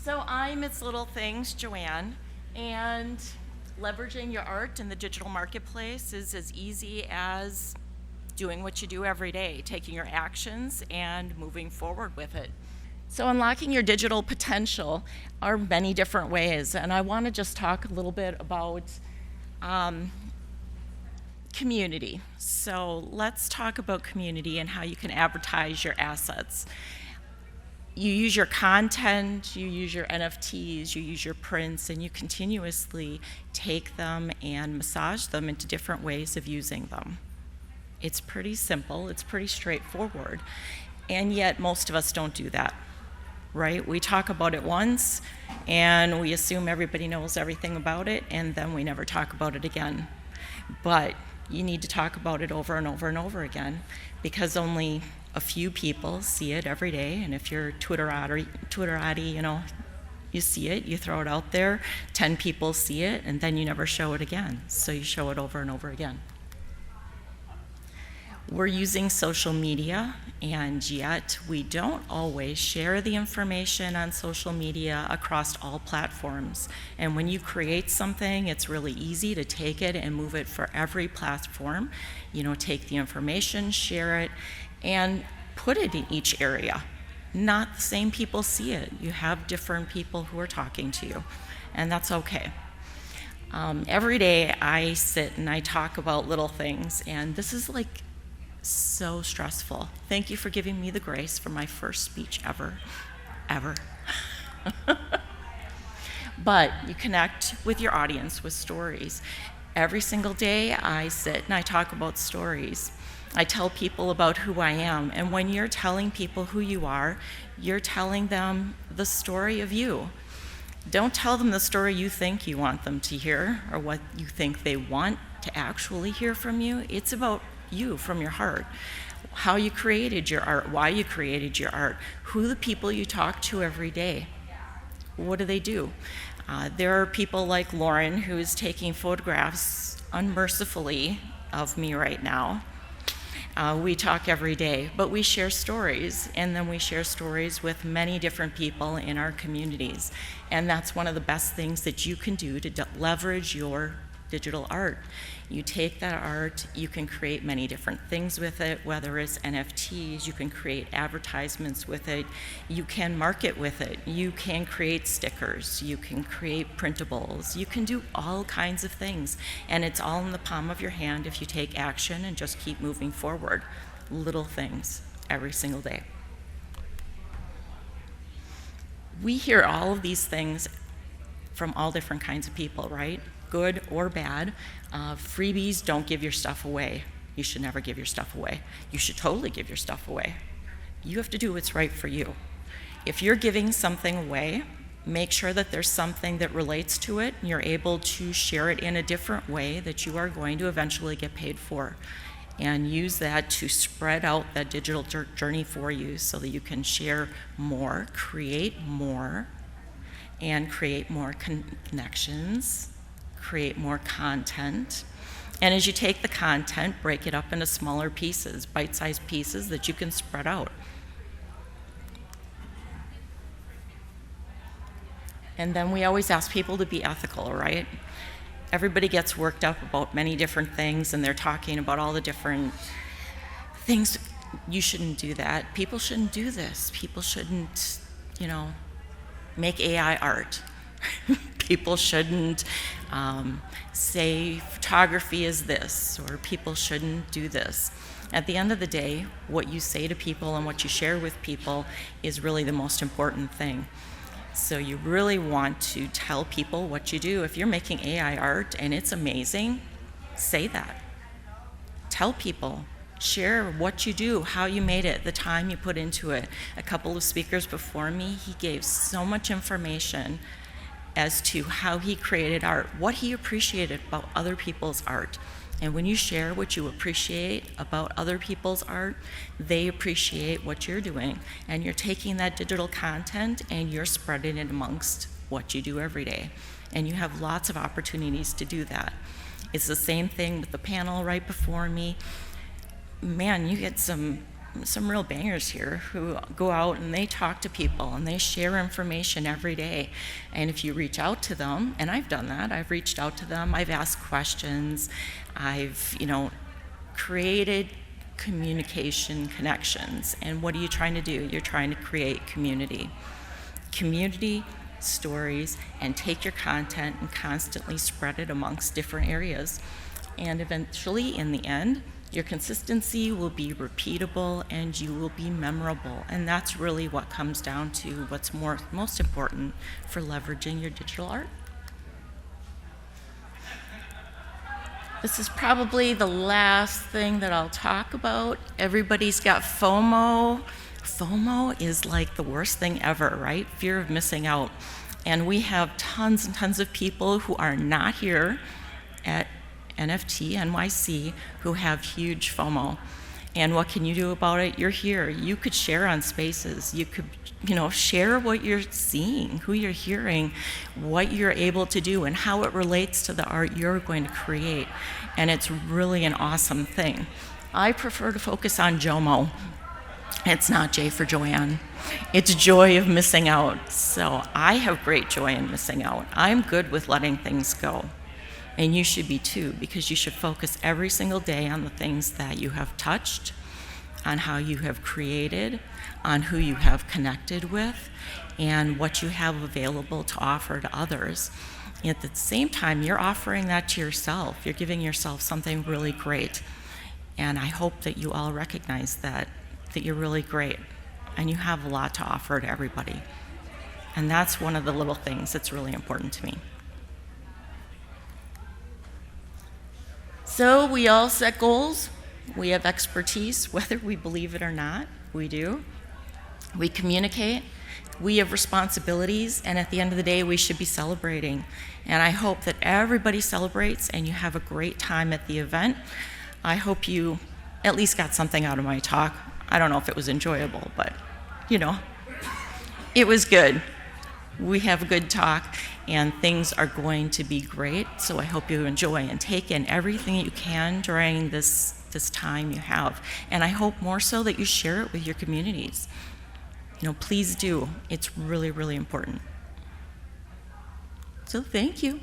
So I'm It's Little Things, Joanne, and leveraging your art in the digital marketplace is as easy as doing what you do every day, taking your actions and moving forward with it. So unlocking your digital potential are many different ways, and I want to just talk a little bit about community. So let's talk about community and how you can advertise your assets. You use your content, you use your NFTs, you use your prints, and you continuously take them and massage them into different ways of using them. It's pretty simple, it's pretty straightforward, and yet most of us don't do that, right? We talk about it once, and we assume everybody knows everything about it, and then we never talk about it again. But you need to talk about it over and over and over again, because only a few people see it every day, and if you're Twitterati, you see it, you throw it out there, 10 people see it, and then you never show it again. So you show it over and over again. We're using social media, and yet we don't always share the information on social media across all platforms. And when you create something, it's really easy to take it and move it for every platform. Take the information, share it, and put it in each area. Not the same people see it. You have different people who are talking to you, and that's okay. Every day I sit and I talk about little things, and this is so stressful. Thank you for giving me the grace for my first speech ever. But you connect with your audience with stories. Every single day I sit and I talk about stories. I tell people about who I am, and when you're telling people who you are, you're telling them the story of you. Don't tell them the story you think you want them to hear or what you think they want to actually hear from you. It's about you from your heart, how you created your art, why you created your art, who the people you talk to every day. What do they do? There are people like Lauren who is taking photographs unmercifully of me right now. We talk every day, but we share stories, and then we share stories with many different people in our communities. And that's one of the best things that you can do to leverage your digital art. You take that art, you can create many different things with it, whether it's NFTs, you can create advertisements with it, you can market with it, you can create stickers, you can create printables, you can do all kinds of things, and it's all in the palm of your hand if you take action and just keep moving forward. Little things every single day. We hear all of these things from all different kinds of people, right? Good or bad. Freebies, don't give your stuff away. You should never give your stuff away. You should totally give your stuff away. You have to do what's right for you. If you're giving something away, make sure that there's something that relates to it, and you're able to share it in a different way that you are going to eventually get paid for. And use that to spread out that digital journey for you so that you can share more, and create more connections, create more content. And as you take the content, break it up into smaller pieces, bite-sized pieces that you can spread out. And then we always ask people to be ethical, right? Everybody gets worked up about many different things, and they're talking about all the different things. You shouldn't do that. People shouldn't do this. People shouldn't, make AI art. People shouldn't say photography is this, or people shouldn't do this. At the end of the day, what you say to people and what you share with people is really the most important thing. So you really want to tell people what you do. If you're making AI art and it's amazing, say that. Tell people. Share what you do, how you made it, the time you put into it. A couple of speakers before me, he gave so much information as to how he created art, what he appreciated about other people's art. And when you share what you appreciate about other people's art, they appreciate what you're doing. And you're taking that digital content and you're spreading it amongst what you do every day. And you have lots of opportunities to do that. It's the same thing with the panel right before me. Man, you get some some real bangers here who go out and they talk to people and they share information every day. And if you reach out to them, and I've done that, I've reached out to them, I've asked questions, I've, created communication connections. And what are you trying to do? You're trying to create community. Community stories, and take your content and constantly spread it amongst different areas. And eventually, in the end, your consistency will be repeatable and you will be memorable. And that's really what comes down to what's most important for leveraging your digital art. This is probably the last thing that I'll talk about. Everybody's got FOMO. FOMO is like the worst thing ever, right? Fear of missing out. And we have tons and tons of people who are not here at NFT.NYC who have huge FOMO. And what can you do about it? You're here. You could share on Spaces. You could, share what you're seeing, who you're hearing, what you're able to do, and how it relates to the art you're going to create. And it's really an awesome thing. I prefer to focus on JOMO. It's not J for Joanne. It's joy of missing out. So I have great joy in missing out. I'm good with letting things go. And you should be too, because you should focus every single day on the things that you have touched, on how you have created, on who you have connected with, and what you have available to offer to others. And at the same time, you're offering that to yourself. You're giving yourself something really great. And I hope that you all recognize that you're really great and you have a lot to offer to everybody. And that's one of the little things that's really important to me. So we all set goals. We have expertise, whether we believe it or not, we do. We communicate. We have responsibilities, and at the end of the day, we should be celebrating. And I hope that everybody celebrates and you have a great time at the event. I hope you at least got something out of my talk. I don't know if it was enjoyable, but it was good. We have a good talk, and things are going to be great. So I hope you enjoy and take in everything you can during this time you have. And I hope more so that you share it with your communities. Please do. It's really, really important. So thank you.